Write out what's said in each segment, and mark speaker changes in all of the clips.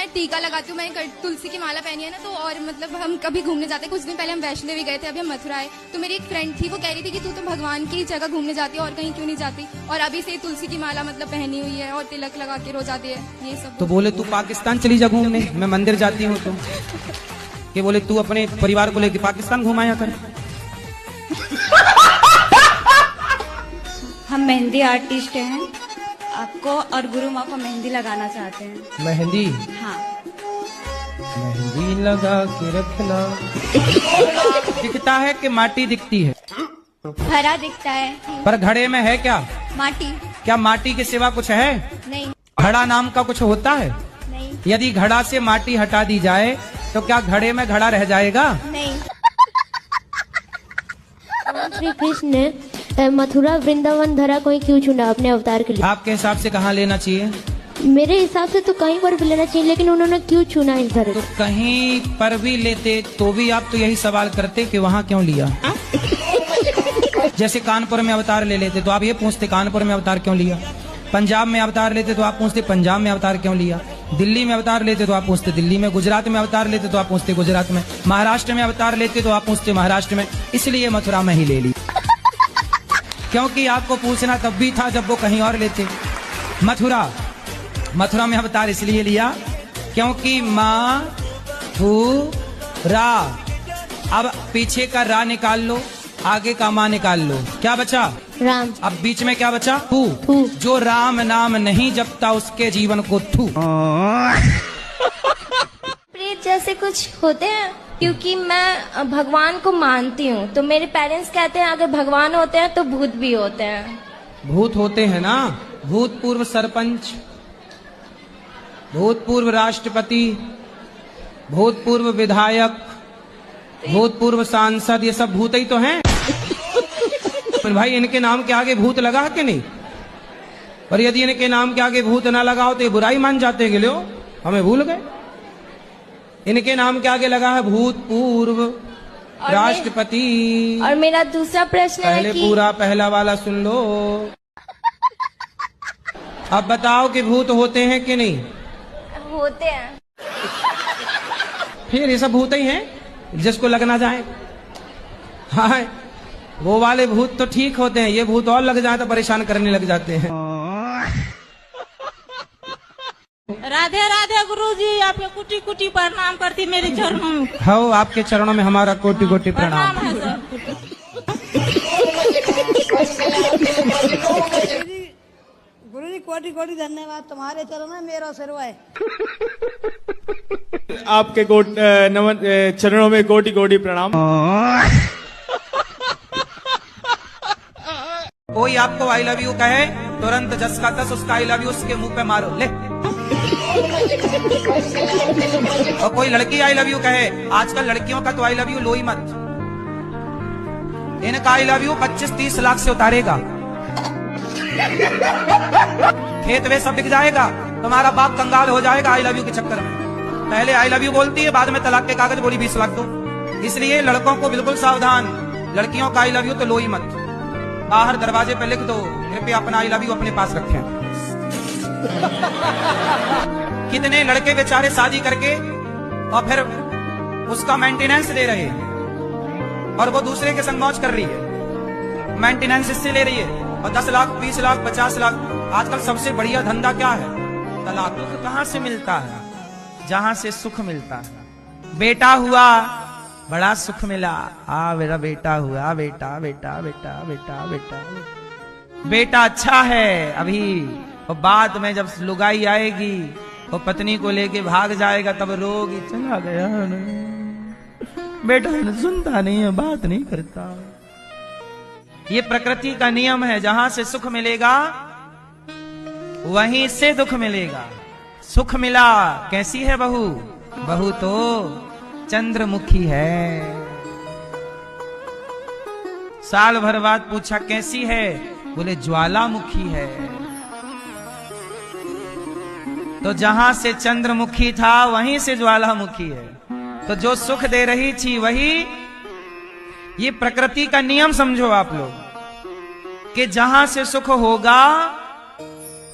Speaker 1: मैं टीका लगाती हूँ, मैंने तुलसी की माला पहनी है ना, तो और मतलब हम कभी घूमने जाते हैं। कुछ दिन पहले हम वैष्णो देवी गए थे, अभी हम मथुरा आए, तो मेरी एक फ्रेंड थी, वो कह रही थी कि तू तो भगवान की जगह घूमने जाती है और कहीं क्यों नहीं जाती, और अभी से तुलसी की माला मतलब पहनी हुई है और तिलक लगा के रोज आती है, ये सब।
Speaker 2: तो बोले तू पाकिस्तान चली जा घूमने, मैं मंदिर जाती हूँ, तो कि बोले तू अपने परिवार को लेकर पाकिस्तान घुमाया कर।
Speaker 3: हम मेहंदी आर्टिस्ट हैं, आपको और गुरु माँ को मेहंदी लगाना चाहते हैं।
Speaker 2: मेहंदी?
Speaker 3: हाँ।
Speaker 2: मेहंदी लगा के रखना। दिखता है कि माटी दिखती है?
Speaker 1: हरा दिखता है।
Speaker 2: पर घड़े में है क्या?
Speaker 1: माटी।
Speaker 2: क्या माटी के सिवा कुछ है?
Speaker 1: नहीं।
Speaker 2: घड़ा नाम का कुछ होता है?
Speaker 1: नहीं।
Speaker 2: यदि घड़ा से माटी हटा दी जाए तो क्या घड़े में घड़ा रह जाएगा?
Speaker 1: नहीं।
Speaker 4: श्री कृष्ण ने मथुरा वृंदावन धरा कोई क्यों चुना अपने अवतार के लिए?
Speaker 2: आपके हिसाब से कहाँ लेना चाहिए?
Speaker 4: मेरे हिसाब से तो कहीं पर भी लेना चाहिए, लेकिन उन्होंने क्यों चुना इस धरे?
Speaker 2: तो कहीं पर भी लेते तो भी आप तो यही सवाल करते कि वहाँ क्यों लिया। जैसे कानपुर में अवतार ले लेते तो आप ये पूछते कानपुर में अवतार क्यों लिया। पंजाब में अवतार लेते तो आप पूछते पंजाब में अवतार क्यों लिया। दिल्ली में अवतार लेते तो आप पूछते दिल्ली में। गुजरात में अवतार लेते तो आप पूछते गुजरात में। महाराष्ट्र में अवतार लेते तो आप पूछते महाराष्ट्र में। इसलिए मथुरा में ही ले ली, क्योंकि आपको पूछना तब भी था जब वो कहीं और लेते। मथुरा में अवतार इसलिए लिया क्योंकि रा, अब पीछे का रा निकाल लो, आगे का माँ निकाल लो, क्या बचा?
Speaker 4: राम।
Speaker 2: अब बीच में क्या बचा? थू। जो राम नाम नहीं जपता उसके जीवन को थू।
Speaker 5: प्रेत जैसे कुछ होते हैं, क्योंकि मैं भगवान को मानती हूँ, तो मेरे पेरेंट्स कहते हैं अगर भगवान होते हैं तो भूत भी होते हैं।
Speaker 2: भूत होते हैं ना, भूतपूर्व सरपंच, भूतपूर्व राष्ट्रपति, भूतपूर्व विधायक, भूतपूर्व सांसद, ये सब भूत ही तो हैं। पर भाई इनके नाम के आगे भूत लगा कि नहीं? और यदि इनके नाम के आगे भूत ना लगाओ तो ये बुराई मान जाते कि लो हमें भूल गए। इनके नाम के आगे लगा है भूतपूर्व राष्ट्रपति।
Speaker 5: और मेरा दूसरा प्रश्न है
Speaker 2: पहले
Speaker 5: कि
Speaker 2: पूरा पहला वाला सुन लो। अब बताओ कि भूत होते हैं कि नहीं?
Speaker 5: होते हैं।
Speaker 2: फिर ये सब भूत ही हैं जिसको लगना जाए। हाँ, वो वाले भूत तो ठीक होते हैं, ये भूत और लग जाए तो परेशान करने लग जाते हैं।
Speaker 6: राधे राधे गुरुजी, आपके कुटी कुटी प्रणाम करती मेरे चरणों में।
Speaker 2: हाँ, आपके चरणों में हमारा कोटि कोटि प्रणाम।
Speaker 6: है सर।
Speaker 7: गुरुजी कोटि कोटि धन्यवाद, तुम्हारे चरणों में मेरा सिर है।
Speaker 8: आपके चरणों में कोटि कोटि प्रणाम।
Speaker 2: कोई आपको आई लव यू कहे, तुरंत 10 का 10 उसका आई लव यू उसके मुंह पे मारो, ले। और कोई लड़की आई लव यू कहे, आजकल लड़कियों का तो आई लव यू लो ही मत। इनका आई लव यू 25-30 लाख से उतारेगा। खेत वे सब बिक जाएगा, तुम्हारा बाप कंगाल हो जाएगा आई लव यू के चक्कर में। पहले आई लव यू बोलती है, बाद में तलाक के कागज बोली 20 लाख दो। इसलिए लड़कों को बिल्कुल सावधान, लड़कियों का आई लव यू तो लो ही मत। बाहर दरवाजे पे लिख दो, कृपया अपना आई लव यू अपने पास रखें। कितने लड़के बेचारे शादी करके और फिर उसका मेंटेनेंस दे रहे हैं और वो दूसरे के संग मौज कर रही है, मेंटेनेंस इससे ले रही है, और 10 लाख 20 लाख 50 लाख। आजकल सबसे बढ़िया धंधा क्या है? तलाक। कहाँ से मिलता है? जहां से सुख मिलता है। बेटा हुआ, बड़ा सुख मिला, मेरा बेटा हुआ, बेटा बेटा बेटा बेटा बेटा बेटा अच्छा है अभी, और बाद में जब लुगाई आएगी और पत्नी को लेके भाग जाएगा तब रोगी, चला गया बेटा सुनता नहीं है, बात नहीं करता। ये प्रकृति का नियम है, जहां से सुख मिलेगा वहीं से दुख मिलेगा। सुख मिला, कैसी है बहू? बहू तो चंद्रमुखी है। साल भर बाद पूछा कैसी है? बोले ज्वालामुखी है। तो जहां से चंद्रमुखी था वहीं से ज्वालामुखी है। तो जो सुख दे रही थी वही, ये प्रकृति का नियम समझो आप लोग, कि जहां से सुख होगा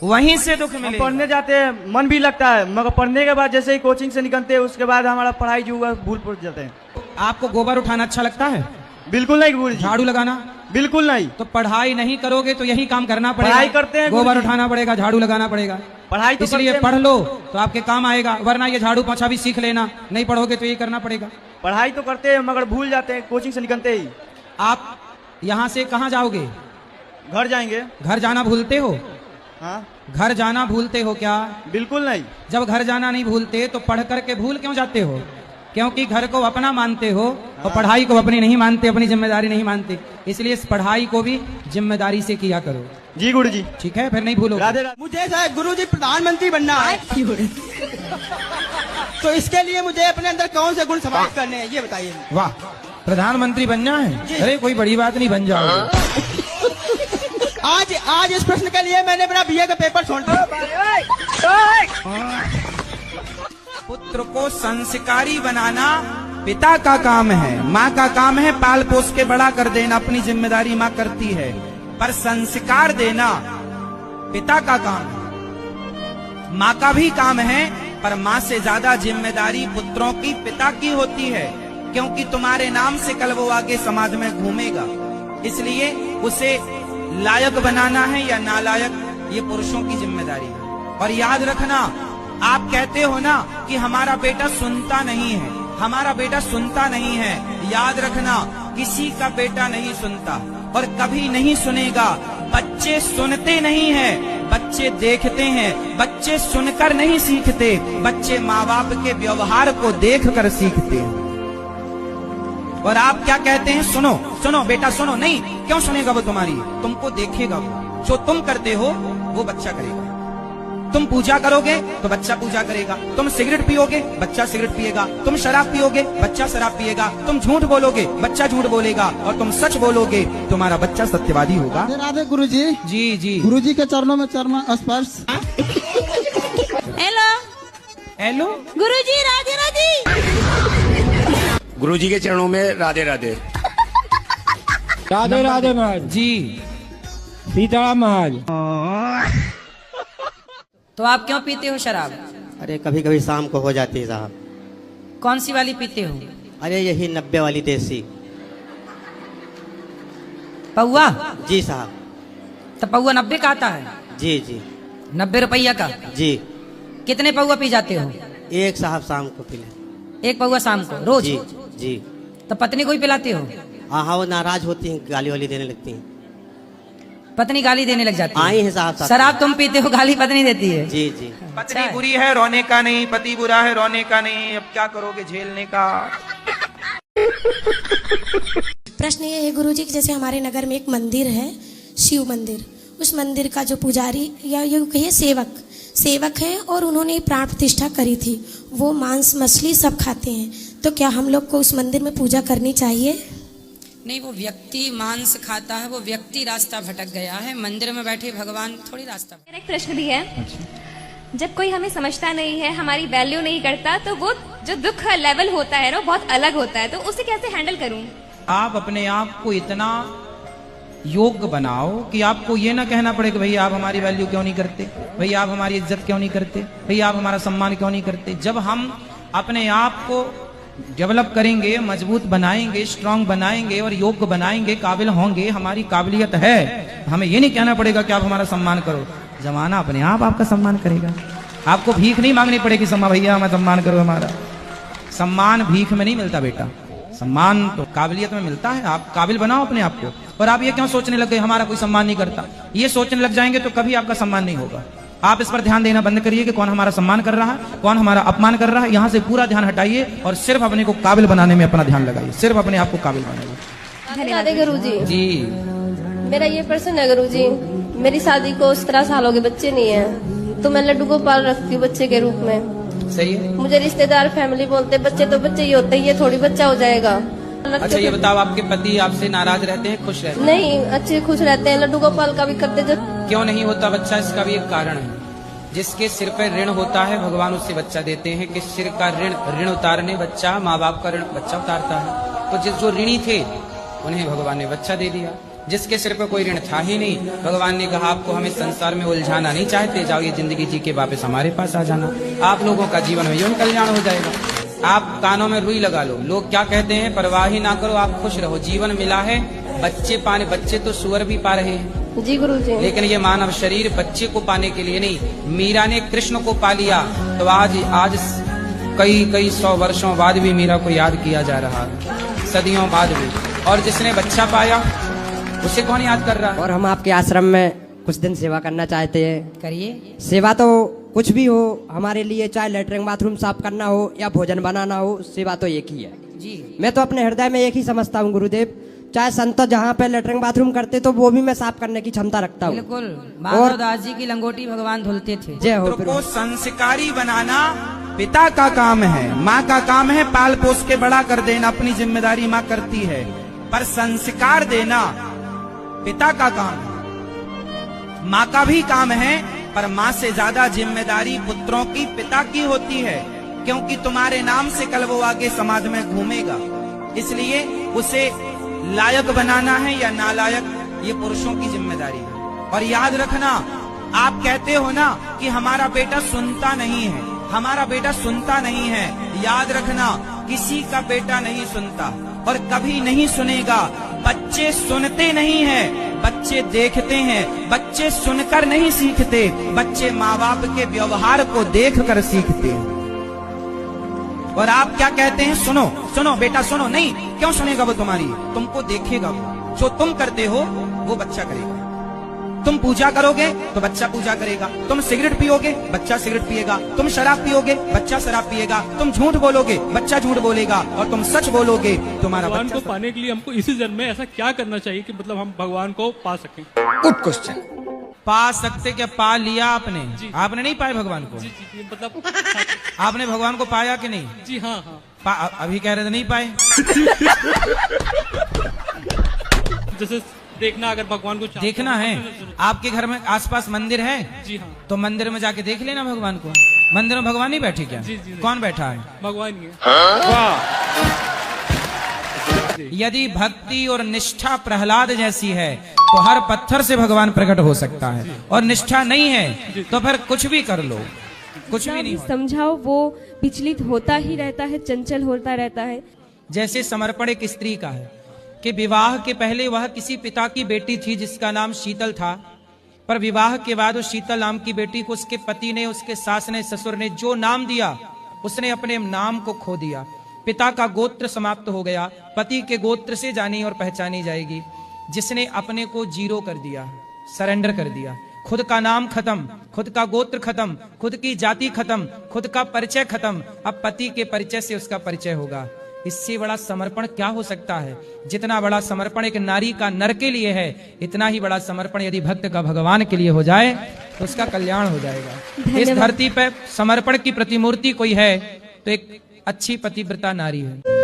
Speaker 2: वहीं से दुख
Speaker 8: हम
Speaker 2: मिलेगा।
Speaker 8: पढ़ने जाते हैं, मन भी लगता है, मगर पढ़ने के बाद जैसे ही कोचिंग से निकलते हैं उसके बाद हमारा पढ़ाई जो हुआ भूल पड़ जाते हैं।
Speaker 2: आपको गोबर उठाना अच्छा लगता है?
Speaker 8: बिल्कुल नहीं गुरुजी,
Speaker 2: झाड़ू लगाना?
Speaker 8: बिल्कुल नहीं।
Speaker 2: तो पढ़ाई नहीं करोगे तो यही काम करना पड़ेगा।
Speaker 8: पढ़ाई करते हैं
Speaker 2: गोबर
Speaker 8: गुरुजी।
Speaker 2: उठाना पड़ेगा, झाड़ू लगाना पड़ेगा।
Speaker 8: पढ़ाई तो
Speaker 2: इसलिए
Speaker 8: करते हैं।
Speaker 2: पढ़ लो तो आपके काम आएगा, वरना ये झाड़ू पोछा भी सीख लेना। नहीं पढ़ोगे तो ये करना पड़ेगा।
Speaker 8: पढ़ाई तो करते हैं मगर भूल जाते हैं कोचिंग से निकलते ही।
Speaker 2: आप यहाँ से कहाँ जाओगे?
Speaker 8: घर जाएंगे।
Speaker 2: घर जाना भूलते हो?
Speaker 8: हाँ
Speaker 2: घर जाना भूलते हो क्या?
Speaker 8: बिल्कुल नहीं।
Speaker 2: जब घर जाना नहीं भूलते तो पढ़ करके भूल क्यों जाते हो? क्योंकि घर को अपना मानते हो और पढ़ाई को अपनी नहीं मानते, अपनी जिम्मेदारी नहीं मानते। इसलिए इस पढ़ाई को भी जिम्मेदारी से किया करो।
Speaker 8: जी गुरुजी।
Speaker 2: ठीक है, फिर नहीं भूलोगे।
Speaker 8: राधे राधे।
Speaker 9: मुझे गुरुजी प्रधानमंत्री बनना है। तो इसके लिए मुझे अपने अंदर कौन से गुण समाहित करने हैं ये बताइए।
Speaker 2: वाह, प्रधानमंत्री बनना है? अरे कोई बड़ी बात नहीं, बन जाओगे।
Speaker 9: आज इस प्रश्न के लिए मैंने अपना बीए का पेपर छोड़ दिया।
Speaker 2: पुत्र को संस्कारी बनाना पिता का काम है, माँ का काम है पाल पोस के बड़ा कर देना, अपनी जिम्मेदारी माँ करती है। पर संस्कार देना पिता का काम है। माँ का भी काम है, पर माँ से ज्यादा जिम्मेदारी पुत्रों की पिता की होती है, क्योंकि तुम्हारे नाम से कल वो आगे समाज में घूमेगा। इसलिए उसे लायक बनाना है या नालायक, ये पुरुषों की जिम्मेदारी है। और याद रखना, आप कहते हो ना कि हमारा बेटा सुनता नहीं है, हमारा बेटा सुनता नहीं है। याद रखना, किसी का बेटा नहीं सुनता और कभी नहीं सुनेगा। बच्चे सुनते नहीं हैं, बच्चे देखते हैं। बच्चे सुनकर नहीं सीखते, बच्चे माँ बाप के व्यवहार को देखकर सीखते हैं। और आप क्या कहते हैं? सुनो सुनो बेटा सुनो। नहीं, क्यों सुनेगा वो तुम्हारी? तुमको देखेगा वो। जो तुम करते हो वो बच्चा करेगा। तुम पूजा करोगे तो बच्चा पूजा करेगा। तुम सिगरेट पियोगे, बच्चा सिगरेट पिएगा। तुम शराब पियोगे, बच्चा शराब पिएगा। तुम झूठ बोलोगे, बच्चा झूठ बोलेगा। और तुम सच बोलोगे, तुम्हारा बच्चा सत्यवादी होगा।
Speaker 9: राधे गुरुजी।
Speaker 2: जी जी।
Speaker 9: गुरुजी के चरणों में चरण स्पर्श।
Speaker 6: हेलो
Speaker 2: हेलो
Speaker 6: गुरुजी, राधे राधे।
Speaker 10: गुरुजी के चरणों में राधे राधे।
Speaker 8: राधे राधे महाराज।
Speaker 2: जी।
Speaker 8: सीताराम महाराज।
Speaker 11: तो आप क्यों पीते हो शराब?
Speaker 9: अरे कभी कभी शाम को हो जाती है साहब।
Speaker 11: कौन सी वाली पीते हो?
Speaker 9: अरे यही 90 वाली देसी।
Speaker 11: पौआ?
Speaker 9: जी साहब।
Speaker 11: तो पौआ 90 का आता है?
Speaker 9: जी जी।
Speaker 11: 90 रुपया का?
Speaker 9: जी।
Speaker 11: कितने पौआ पी जाते हो?
Speaker 9: एक साहब शाम को पी ले।
Speaker 11: एक पौआ शाम को रोज?
Speaker 9: जी जी।
Speaker 11: तो पत्नी को ही पिलाते हो?
Speaker 9: हाँ, वो नाराज होती हैं, गाली वाली देने लगती हैं।
Speaker 11: पत्नी गाली देने लग जाती है?
Speaker 9: आई है साहब।
Speaker 11: शराब तुम पीते हो, गाली पत्नी देती है?
Speaker 9: जी जी।
Speaker 2: पत्नी बुरी है रोने का नहीं, पति बुरा है रोने का नहीं। अब क्या करोगे झेलने का।
Speaker 12: प्रश्न ये है गुरुजी कि जैसे हमारे नगर में एक मंदिर है, शिव मंदिर। उस मंदिर का जो पुजारी या ये कहिए सेवक है और उन्होंने प्राण प्रतिष्ठा करी थी। वो मांस मछली सब खाते हैं, तो क्या हम लोग को उस मंदिर में पूजा करनी चाहिए?
Speaker 11: नहीं, वो व्यक्ति मांस खाता है, वो व्यक्ति रास्ता भटक गया है। मंदिर में बैठे भगवान थोड़ी रास्ता।
Speaker 5: मेरा एक प्रश्न भी है। जब कोई हमें समझता नहीं है, हमारी वैल्यू नहीं करता, तो वो जो दुख का लेवल होता है ना, बहुत अलग होता है। तो उसे कैसे हैंडल करूं?
Speaker 2: आप अपने आप को इतना योग्य बनाओ कि आपको ये ना कहना पड़े कि भैया आप हमारी वैल्यू क्यों नहीं करते, भैया आप हमारी इज्जत क्यों नहीं करते, भैया आप हमारा सम्मान क्यों नहीं करते। जब हम अपने आप को डेवलप करेंगे, मजबूत बनाएंगे, स्ट्रांग बनाएंगे और योग्य बनाएंगे, काबिल होंगे, हमारी काबिलियत है, हमें ये नहीं कहना पड़ेगा कि आप हमारा सम्मान करो। जमाना अपने आप आपका सम्मान करेगा। आपको भीख नहीं मांगनी पड़ेगी, भैया हमारा सम्मान करो। हमारा सम्मान भीख में नहीं मिलता बेटा, सम्मान तो काबिलियत में मिलता है। आप काबिल बनाओ अपने आप को। और आप ये क्यों सोचने लग गए हमारा कोई सम्मान नहीं करता? ये सोचने लग जाएंगे तो कभी आपका सम्मान नहीं होगा। आप इस पर ध्यान देना बंद करिए कि कौन हमारा सम्मान कर रहा है, कौन हमारा अपमान कर रहा है। यहाँ से पूरा ध्यान हटाइए और सिर्फ अपने को काबिल बनाने में अपना ध्यान लगाइए। सिर्फ अपने आप को काबिल बनाइए।
Speaker 5: राधे गुरुजी।
Speaker 2: जी।
Speaker 5: मेरा ये प्रश्न है गुरुजी, मेरी शादी को 17 साल हो गए, बच्चे नहीं है, तो मैं लड्डू गोपाल रखती हूँ बच्चे के रूप में।
Speaker 2: सही है।
Speaker 5: मुझे रिश्तेदार फैमिली बोलते बच्चे तो बच्चे ही होते हैं, ये थोड़ी बच्चा हो जाएगा।
Speaker 2: अच्छा ये बताओ, आपके पति आपसे नाराज रहते हैं, खुश रहते हैं?
Speaker 5: नहीं, अच्छे खुश रहते हैं। लड्डू गोपाल का भी करते जो।
Speaker 2: क्यों नहीं होता बच्चा? इसका भी एक कारण है। जिसके सिर पर ऋण होता है भगवान उससे बच्चा देते हैं। कि सिर का ऋण उतारने बच्चा, माँ बाप का ऋण बच्चा उतारता है। तो जिस जो ऋणी थे उन्हें भगवान ने बच्चा दे दिया। जिसके सिर पर कोई ऋण था ही नहीं। भगवान ने कहा आपको हम इस संसार में उलझाना नहीं चाहते, जाओ ये जिंदगी जी के वापस हमारे पास आ जाना, आप लोगों का जीवन में यौन कल्याण हो जाएगा। आप कानों में रुई लगा लो, लोग क्या कहते हैं परवाह ही ना करो, आप खुश रहो, जीवन मिला है, बच्चे पाने, बच्चे तो सुअर भी पा रहे हैं
Speaker 5: जी गुरुजी,
Speaker 2: लेकिन ये मानव शरीर बच्चे को पाने के लिए नहीं। मीरा ने कृष्ण को पा लिया तो आज कई 100 वर्षों बाद भी मीरा को याद किया जा रहा है, सदियों बाद भी। और जिसने बच्चा पाया उसे कौन याद कर रहा है?
Speaker 13: और हम आपके आश्रम में कुछ दिन सेवा करना चाहते हैं।
Speaker 11: करिए।
Speaker 13: सेवा तो कुछ भी हो हमारे लिए, चाहे लेटरिन बाथरूम साफ करना हो या भोजन बनाना हो, सेवा तो एक ही है
Speaker 11: जी।
Speaker 13: मैं तो अपने हृदय में एक ही समझता हूँ गुरुदेव, चाहे संत जहाँ पे लेटरिन बाथरूम करते तो वो भी मैं साफ करने की क्षमता रखता हूँ।
Speaker 11: बिल्कुल,
Speaker 13: और
Speaker 11: माधवदास जी की लंगोटी भगवान धुलते थे।
Speaker 13: जय हो।
Speaker 2: पुत्र को संस्कारी बनाना पिता का काम है, माँ का काम है पाल पोस के बड़ा कर देना, अपनी जिम्मेदारी माँ करती है, पर संस्कार देना पिता का काम है। माँ का भी काम है, पर माँ से ज्यादा जिम्मेदारी पुत्रों की पिता की होती है, क्योंकि तुम्हारे नाम से कल वो आगे समाज में घूमेगा। इसलिए उसे लायक बनाना है या नालायक, ये पुरुषों की जिम्मेदारी है। और याद रखना, आप कहते हो ना कि हमारा बेटा सुनता नहीं है, हमारा बेटा सुनता नहीं है, याद रखना किसी का बेटा नहीं सुनता और कभी नहीं सुनेगा। बच्चे सुनते नहीं हैं, बच्चे देखते हैं, बच्चे सुनकर नहीं सीखते, बच्चे माँ बाप के व्यवहार को देखकर सीखते हैं। और आप क्या कहते हैं, सुनो सुनो बेटा सुनो, नहीं क्यों सुनेगा वो तुम्हारी, तुमको देखेगा वो, जो तुम करते हो वो बच्चा करेगा। तुम पूजा करोगे तो बच्चा पूजा करेगा, तुम सिगरेट पियोगे बच्चा सिगरेट पिएगा, तुम शराब पियोगे बच्चा शराब पिएगा, तुम झूठ बोलोगे बच्चा झूठ बोलेगा, और तुम सच बोलोगे तुम्हारा
Speaker 14: भगवान
Speaker 2: बच्चा
Speaker 14: को पाने के लिए हमको इसी जन्म में ऐसा क्या करना चाहिए कि मतलब हम भगवान को पा सकें?
Speaker 2: Good question. पा सकते क्या, पा लिया आपने? आपने नहीं पाया भगवान को?
Speaker 14: जी मतलब
Speaker 2: आपने भगवान को पाया कि नहीं?
Speaker 14: जी हाँ।
Speaker 2: अभी कह रहे थे नहीं पाए।
Speaker 14: जैसे देखना, अगर भगवान को
Speaker 2: देखना है, आपके घर में आसपास मंदिर है?
Speaker 14: जी हाँ।
Speaker 2: तो मंदिर में जाके देख लेना भगवान को। मंदिर में भगवान नहीं बैठे क्या?
Speaker 14: जी,
Speaker 2: कौन बैठा है?
Speaker 14: भगवान ही है।
Speaker 2: यदि भक्ति और निष्ठा प्रहलाद जैसी है तो हर पत्थर से भगवान प्रकट हो सकता है, और निष्ठा नहीं है तो फिर कुछ भी कर लो, कुछ भी नहीं।
Speaker 15: समझाओ, वो विचलित होता ही रहता है, चंचल होता रहता है।
Speaker 2: जैसे समर्पण एक स्त्री का है कि विवाह के पहले वह किसी पिता की बेटी थी जिसका नाम शीतल था, पर विवाह के बाद उस शीतल नाम की बेटी को उसके पति ने, उसके सास ने, ससुर ने जो नाम दिया उसने अपने नाम को खो दिया। पिता का गोत्र समाप्त हो गया, पति के गोत्र से जानी और पहचानी जाएगी। जिसने अपने को जीरो कर दिया, सरेंडर कर दिया, खुद का नाम खत्म, खुद का गोत्र खत्म, खुद की जाति खत्म, खुद का परिचय खत्म, अब पति के परिचय से उसका परिचय होगा। इससे बड़ा समर्पण क्या हो सकता है? जितना बड़ा समर्पण एक नारी का नर के लिए है, इतना ही बड़ा समर्पण यदि भक्त का भगवान के लिए हो जाए तो उसका कल्याण हो जाएगा। इस धरती पर समर्पण की प्रतिमूर्ति कोई है तो एक अच्छी पतिव्रता नारी है।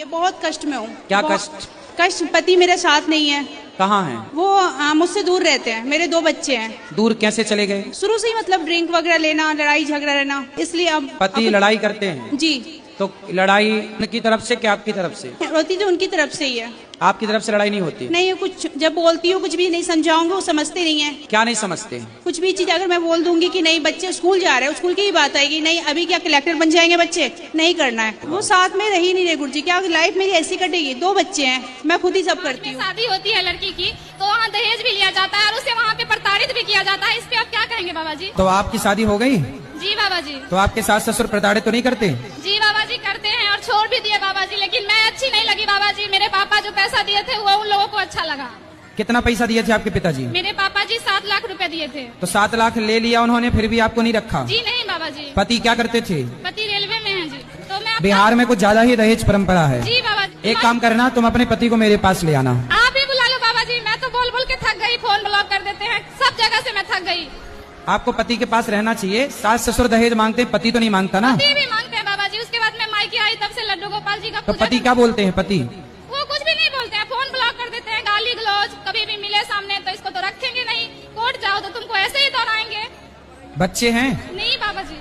Speaker 16: बहुत कष्ट में हूँ।
Speaker 2: क्या कष्ट?
Speaker 16: कष्ट, पति मेरे साथ नहीं है।
Speaker 2: कहाँ हैं?
Speaker 16: वो मुझसे दूर रहते हैं। मेरे 2 बच्चे हैं।
Speaker 2: दूर कैसे चले गए?
Speaker 16: शुरू से ही मतलब ड्रिंक वगैरह लेना, लड़ाई झगड़ा रहना, इसलिए अब
Speaker 2: पति लड़ाई करते हैं?
Speaker 16: जी।
Speaker 2: तो लड़ाई उनकी तरफ से क्या आपकी तरफ से?
Speaker 16: होती तो उनकी तरफ से ही है।
Speaker 2: आपकी तरफ से लड़ाई नहीं होती?
Speaker 16: नहीं, कुछ जब बोलती हूँ, कुछ भी नहीं समझाऊंगी, वो समझते नहीं है।
Speaker 2: क्या नहीं समझते?
Speaker 16: कुछ भी चीज अगर मैं बोल दूंगी कि नहीं बच्चे स्कूल जा रहे हैं, स्कूल की ही बात आएगी, नहीं अभी क्या कलेक्टर बन जाएंगे बच्चे, नहीं करना है। वो साथ में रह ही नहीं रहे गुरुजी, क्या लाइफ मेरी ऐसी कटेगी? 2 बच्चे हैं, मैं खुद ही सब करती हूँ।
Speaker 1: शादी होती है लड़की की तो वहाँ दहेज भी लिया जाता है और उसे वहाँ पे प्रताड़ित भी किया जाता है। इस पे आप क्या कहेंगे बाबा जी?
Speaker 2: तो आपकी शादी हो गई?
Speaker 1: जी बाबा जी।
Speaker 2: तो आपके सास ससुर प्रताड़ित तो नहीं करते?
Speaker 1: जी बाबा जी करते हैं, और बाबा जी, लेकिन मैं अच्छी नहीं लगी बाबा जी। मेरे पापा जो पैसा दिए थे वो उन लोगों को अच्छा लगा।
Speaker 2: कितना पैसा दिए थे आपके पिताजी?
Speaker 1: मेरे पापा जी 7 लाख रुपए दिए थे।
Speaker 2: तो 7 लाख ले लिया उन्होंने, फिर भी आपको नहीं रखा?
Speaker 1: जी नहीं बाबा जी।
Speaker 2: पति क्या करते थे?
Speaker 1: पति रेलवे में है जी। तो मैं
Speaker 2: बिहार में कुछ ज्यादा ही दहेज परंपरा है।
Speaker 1: जी बाबा जी।
Speaker 2: एक काम करना, तुम अपने पति को मेरे पास ले आना।
Speaker 1: आप ही बुला लो बाबा जी, मैं तो बोल बोल के थक गई, फोन ब्लॉक कर देते हैं, सब जगह से मैं थक गई।
Speaker 2: आपको पति के पास रहना चाहिए। सास ससुर दहेज मांगते हैं, पति तो नहीं मांगता ना?
Speaker 1: पति भी मांगते हैं बाबा जी। उसके बाद मैं मायके आई तब से लड्डू गोपाल जी का
Speaker 2: तो पति क्या बोलते हैं? पति
Speaker 1: वो कुछ भी नहीं बोलते हैं, फोन ब्लॉक कर देते हैं, गाली गलौज। कभी भी मिले सामने तो इसको तो रखेंगे नहीं, कोर्ट जाओ तो तुमको ऐसे ही दौड़ाएंगे।
Speaker 2: बच्चे हैं?
Speaker 1: नहीं बाबा जी।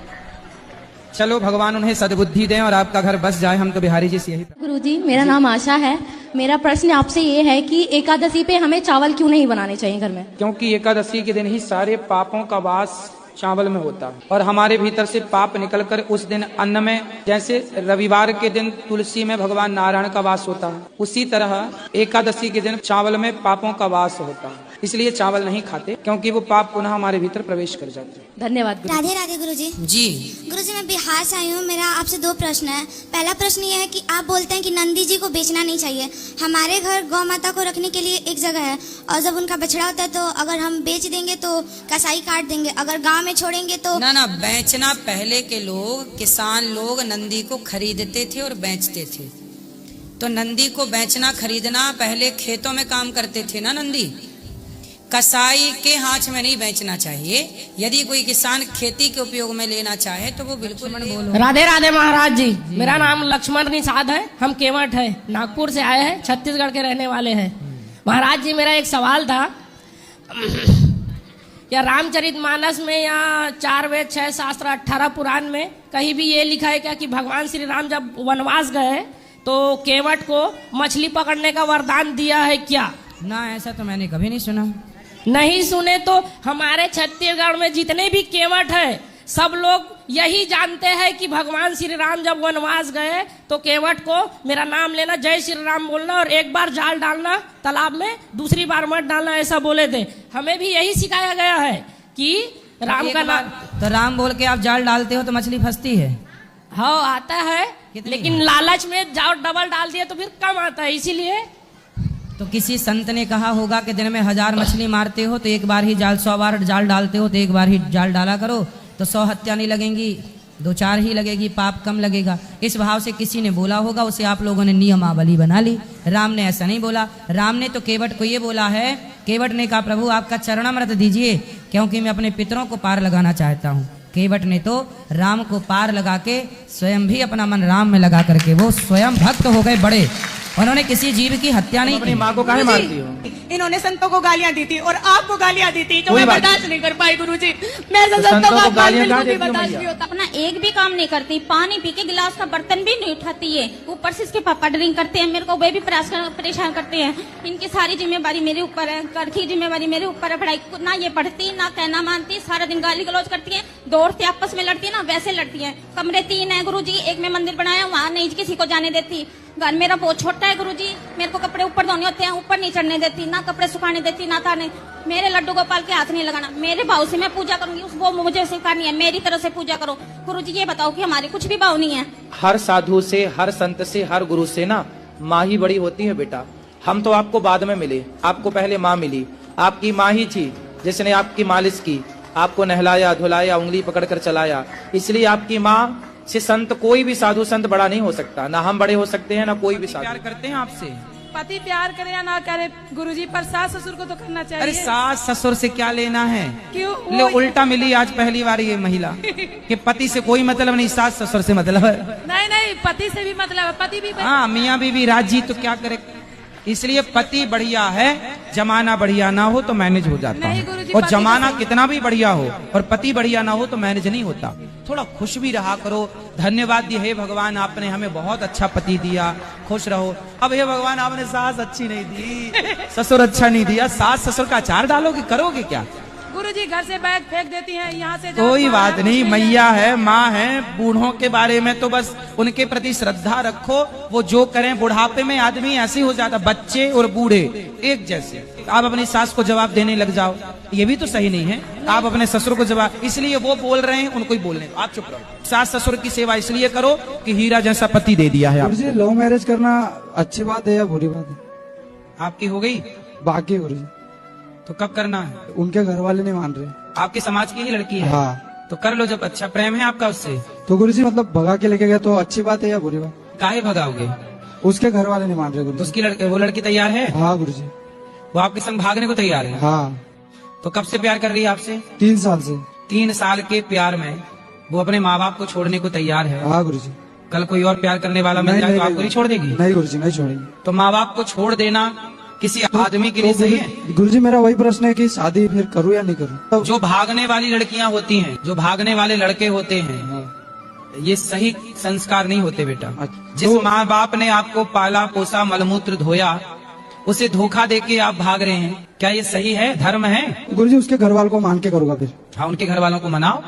Speaker 2: चलो भगवान उन्हें सद्बुद्धि दें और आपका घर बस जाए। हम तो बिहारी जी से यही।
Speaker 17: गुरुजी, मेरा नाम आशा है। मेरा प्रश्न आपसे ये है कि एकादशी पे हमें चावल क्यों नहीं बनाने चाहिए घर में?
Speaker 2: क्योंकि एकादशी के दिन ही सारे पापों का वास चावल में होता है और हमारे भीतर से पाप निकलकर उस दिन अन्न में, जैसे रविवार के दिन तुलसी में भगवान नारायण का वास होता है, उसी तरह एकादशी के दिन चावल में पापों का वास होता है। इसलिए चावल नहीं खाते, क्योंकि वो पाप पुनः हमारे भीतर प्रवेश कर जाते हैं।
Speaker 17: धन्यवाद।
Speaker 18: राधे राधे गुरुजी।
Speaker 11: जी
Speaker 18: गुरुजी, मैं बिहार से आई हूँ। मेरा आपसे 2 प्रश्न है। पहला प्रश्न ये है कि आप बोलते हैं कि नंदी जी को बेचना नहीं चाहिए। हमारे घर गौ माता को रखने के लिए एक जगह है, और जब उनका बछड़ा होता है तो अगर हम बेच देंगे तो कसाई काट देंगे, अगर गाँव में छोड़ेंगे तो
Speaker 11: ना बेचना। पहले के लोग, किसान लोग नंदी को खरीदते थे और बेचते थे। तो नंदी को बेचना खरीदना, पहले खेतों में काम करते थे ना नंदी। कसाई के हाथ में नहीं बेचना चाहिए। यदि कोई किसान खेती के उपयोग में लेना चाहे तो वो बिल्कुल बोलो।
Speaker 12: राधे राधे महाराज जी, मेरा नाम लक्ष्मण निषाद है। हम केवट है, नागपुर से आए हैं, छत्तीसगढ़ के रहने वाले हैं। महाराज जी, मेरा एक सवाल था। या रामचरितमानस में या 4 वेद 6 शास्त्र 18 पुराण में कहीं भी ये लिखा है क्या कि भगवान श्री राम जब वनवास गए तो केवट को मछली पकड़ने का वरदान दिया है क्या?
Speaker 11: ना, ऐसा तो मैंने कभी नहीं सुना।
Speaker 12: नहीं सुने तो हमारे छत्तीसगढ़ में जितने भी केवट है सब लोग यही जानते हैं कि भगवान श्री राम जब वनवास गए तो केवट को मेरा नाम लेना, जय श्री राम बोलना और एक बार जाल डालना तालाब में, दूसरी बार मत डालना, ऐसा बोले थे। हमें भी यही सिखाया गया है कि राम का नाम।
Speaker 11: तो राम बोल के आप जाल डालते हो तो मछली फंसती है?
Speaker 12: हाँ, आता है, लेकिन लालच में जाल डबल डाल दिया तो फिर कम आता है, इसीलिए।
Speaker 11: तो किसी संत ने कहा होगा कि दिन में 1000 मछली मारते हो तो एक बार ही जाल, 100 बार जाल डालते हो तो एक बार ही जाल डाला करो, तो 100 हत्या नहीं लगेंगी, 2-4 ही लगेगी, पाप कम लगेगा। इस भाव से किसी ने बोला होगा, उसे आप लोगों ने नियमावली बना ली। राम ने ऐसा नहीं बोला। राम ने तो केवट को ये बोला है, केवट ने कहा प्रभु आपका चरणामृत दीजिए क्योंकि मैं अपने पितरों को पार लगाना चाहता हूँ। केवट ने तो राम को पार लगा के स्वयं भी अपना मन राम में लगा करके वो स्वयं भक्त हो गए बड़े। उन्होंने किसी जीव की हत्या नहीं की।
Speaker 2: अपनी माँ को काहे मारती हो?
Speaker 9: इन्होंने संतों को गालियां दी थी और आपको गालियां दी थी, जो मैं बर्दाश्त नहीं कर पाई गुरुजी। मैं
Speaker 2: संतों को गालियां कहाँ देती हो मैया?
Speaker 5: अपना एक भी काम नहीं करती, पानी पी के गिलास का बर्तन भी नहीं उठाती है। ऊपर से इसके पापा ड्रिंक करते हैं, मेरे को वे भी परेशान करते हैं। इनकी सारी जिम्मेवारी मेरे ऊपर है, घर की जिम्मेवारी मेरे ऊपर है। पढ़ाई ना ये पढ़ती ना कहना मानती, सारा दिन गाली गलौज करती है, दौड़ती आपस में लड़ती है ना, वैसे लड़ती है। कमरे 3 है गुरुजी, एक में मंदिर बनाया, वहाँ नहीं किसी को जाने देती। घर मेरा बहुत छोटा है गुरुजी, मेरे को कपड़े ऊपर धोने होते हैं, ऊपर नहीं चढ़ने देती, ना कपड़े सुखाने देती, ना ताने। मेरे लड्डू गोपाल के हाथ नहीं लगाना। मेरे भाव से मैं पूजा करूंगी, वो मुझे सिखानी है, मेरी तरह से पूजा करो। गुरुजी ये बताओ कि हमारे कुछ भी भाव नहीं है।
Speaker 2: हर साधु से, हर संत से, हर गुरु से ना माँ ही बड़ी होती है बेटा। हम तो आपको बाद में मिले, आपको पहले माँ मिली। आपकी माँ ही थी जिसने आपकी मालिश की, आपको नहलाया धुलाया, उंगली पकड़कर चलाया। इसलिए आपकी माँ से संत, कोई भी साधु संत बड़ा नहीं हो सकता। ना हम बड़े हो सकते हैं, ना कोई भी साधु। प्यार करते हैं आपसे?
Speaker 6: पति प्यार करे या ना करे गुरुजी, पर सास ससुर को तो करना चाहिए।
Speaker 2: अरे सास ससुर से क्या लेना है?
Speaker 6: क्यों?
Speaker 2: ले उल्टा मिली आज पहली बार ये महिला कि पति से कोई मतलब नहीं, सास ससुर से मतलब है।
Speaker 6: नहीं, पति से भी मतलब है, पति भी।
Speaker 2: हाँ, मियाँ बीवी राजी तो क्या करे। इसलिए पति बढ़िया है, जमाना बढ़िया ना हो तो मैनेज हो जाता है। और जमाना कितना भी बढ़िया हो और पति बढ़िया ना हो तो मैनेज नहीं होता। थोड़ा खुश भी रहा करो। धन्यवाद दिए, हे भगवान आपने हमें बहुत अच्छा पति दिया, खुश रहो। अब हे भगवान आपने सास अच्छी नहीं दी, ससुर अच्छा नहीं दिया, सास ससुर का अचार डालोगे, करोगे क्या?
Speaker 6: गुरुजी घर से बैग फेंक देती हैं, यहाँ से
Speaker 2: कोई बात नहीं, मैया है, माँ है। बूढ़ों के बारे में तो बस उनके प्रति श्रद्धा रखो, वो जो करें। बुढ़ापे में आदमी ऐसे ही हो जाता, बच्चे और बूढ़े एक जैसे। आप अपनी सास को जवाब देने लग जाओ, ये भी तो सही नहीं है। आप अपने ससुर को जवाब, इसलिए वो बोल रहे हैं, उनको ही बोलने दो, आप चुप रहो। सास ससुर की सेवा इसलिए करो कि हीरा जैसा पति दे दिया है आपको।
Speaker 19: लव मैरिज करना अच्छी बात है या बुरी बात है?
Speaker 2: आपकी हो गई?
Speaker 19: बाकी गुरुजी।
Speaker 2: तो कब करना है?
Speaker 19: उनके घर वाले नहीं मान रहे।
Speaker 2: आपके समाज की ही लड़की है?
Speaker 19: हाँ।
Speaker 2: तो कर लो, जब अच्छा प्रेम है आपका उससे।
Speaker 19: तो गुरुजी मतलब भगा के लेके गए तो अच्छी बात है या बुरी बात?
Speaker 2: काहे भगाओगे?
Speaker 19: उसके घर वाले नहीं मान रहे गुरुजी।
Speaker 2: तो उसकी वो लड़की तैयार है?
Speaker 19: हाँ गुरुजी।
Speaker 2: वो आपके संग भागने को तैयार है?
Speaker 19: हाँ।
Speaker 2: तो कब से प्यार कर रही है आपसे?
Speaker 19: 3 साल से।
Speaker 2: 3 साल के प्यार में वो अपने माँ बाप को छोड़ने को तैयार है?
Speaker 19: हाँ गुरुजी।
Speaker 2: कल कोई और प्यार करने वाला मिल जाए तो आपको नहीं छोड़ देगी?
Speaker 19: नहीं गुरुजी, नहीं छोड़ेगी।
Speaker 2: तो माँ बाप को छोड़ देना किसी आदमी के लिए सही है?
Speaker 19: गुरुजी मेरा वही प्रश्न है कि शादी फिर करूँ या नहीं करूँ?
Speaker 2: जो भागने वाली लड़कियां होती हैं, जो भागने वाले लड़के होते हैं, ये सही संस्कार नहीं होते बेटा। जिस माँ बाप ने आपको पाला पोसा मलमूत्र धोया, उसे धोखा देके आप भाग रहे हैं, क्या ये सही है? धर्म है?
Speaker 19: गुरुजी उसके घर वालों को मान के करूँगा फिर।
Speaker 2: हाँ, उनके घर वालों को मनाओ।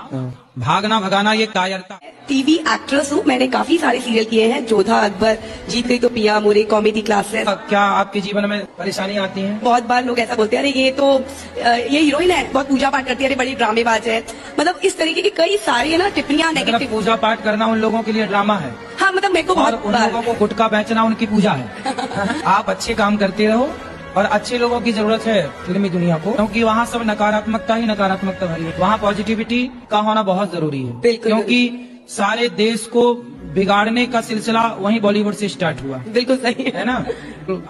Speaker 2: भागना भगाना ये कायरता।
Speaker 20: टीवी एक्ट्रेस हूँ, मैंने काफी सारे सीरियल किए हैं, जोधा अकबर, जीत गई तो पिया मोरे, कॉमेडी क्लासेस।
Speaker 2: क्या आपके जीवन में परेशानी आती है?
Speaker 20: बहुत बार लोग ऐसा बोलते हैं, अरे ये तो ये हीरोइन है, बहुत पूजा पाठ करती है, अरे बड़ी ड्रामेबाज है। मतलब इस तरीके की कई सारी है ना टिप्पणियां नेगेटिव।
Speaker 2: पूजा पाठ करना उन लोगों के लिए ड्रामा है?
Speaker 20: हाँ, मतलब मेरे को बहुत
Speaker 2: उन लोगों को गुटखा बेचना उनकी पूजा है। आप अच्छे काम करते रहो, और अच्छे लोगों की जरूरत है फिल्मी दुनिया को, क्योंकि वहाँ सब नकारात्मकता ही नकारात्मकता भरी है। वहाँ पॉजिटिविटी का होना बहुत जरूरी है, क्योंकि सारे देश को बिगाड़ने का सिलसिला वहीं बॉलीवुड से स्टार्ट हुआ।
Speaker 20: बिल्कुल सही
Speaker 2: है ना?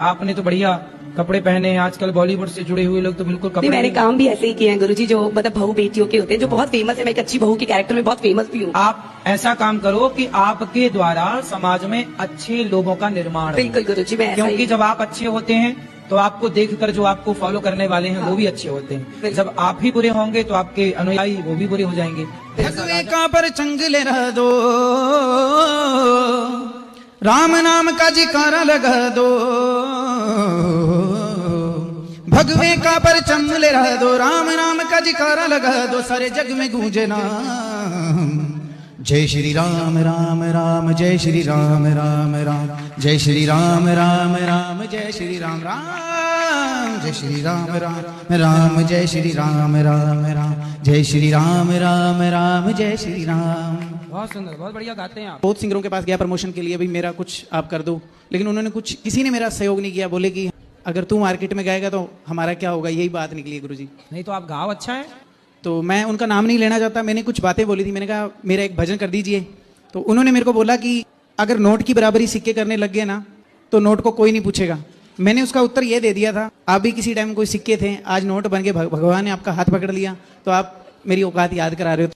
Speaker 2: आपने तो बढ़िया कपड़े पहने हैं, आजकल बॉलीवुड से जुड़े हुए लोग तो बिल्कुल कपड़े।
Speaker 20: मैंने काम भी ऐसे ही किए हैं गुरुजी, जो मतलब बहू बेटियों के होते हैं, जो बहुत फेमस है। मैं एक अच्छी बहू के कैरेक्टर में बहुत फेमस भी हूँ।
Speaker 2: आप ऐसा काम करो कि आपके द्वारा समाज में अच्छे लोगों का निर्माण।
Speaker 20: बिल्कुल गुरुजी, मैं
Speaker 2: क्योंकि जब आप अच्छे होते हैं तो आपको देखकर जो आपको फॉलो करने वाले हैं वो भी अच्छे होते हैं। जब आप ही बुरे होंगे तो आपके अनुयायी वो भी बुरे हो जाएंगे।
Speaker 9: भगवे का पर चंगले रह दो, राम नाम का जिकारा लगा दो। भगवे का पर चंगले रह दो, राम नाम का जिकारा लगा दो, सारे जग में गूंजे नाम। जय श्री राम राम राम, जय श्री राम राम राम, जय श्री राम राम राम, जय श्री राम राम, जय श्री राम राम राम, जय श्री राम राम राम, जय श्री राम राम राम, जय श्री राम।
Speaker 2: बहुत सुंदर, बहुत बढ़िया गाते हैं आप।
Speaker 9: बहुत सिंगरों के पास गया प्रमोशन के लिए, भाई मेरा कुछ आप कर दो, लेकिन उन्होंने कुछ, किसी ने मेरा सहयोग नहीं किया। बोले कि अगर तू मार्केट में गाएगा तो हमारा क्या होगा, यही बात निकली गुरुजी।
Speaker 2: नहीं तो आप गाओ अच्छा है।
Speaker 9: तो मैं उनका नाम नहीं लेना चाहता, मैंने कुछ बातें बोली थी। मैंने कहा मेरा एक भजन कर दीजिए, तो उन्होंने मेरे को बोला कि अगर नोट की बराबरी सिक्के करने लग गए ना तो नोट को कोई नहीं पूछेगा। मैंने उसका उत्तर ये दे दिया था, आप भी किसी टाइम कोई सिक्के थे, आज नोट बन के भगवान ने आपका हाथ पकड़ लिया, तो आप मेरी औकात याद करा रहे हो।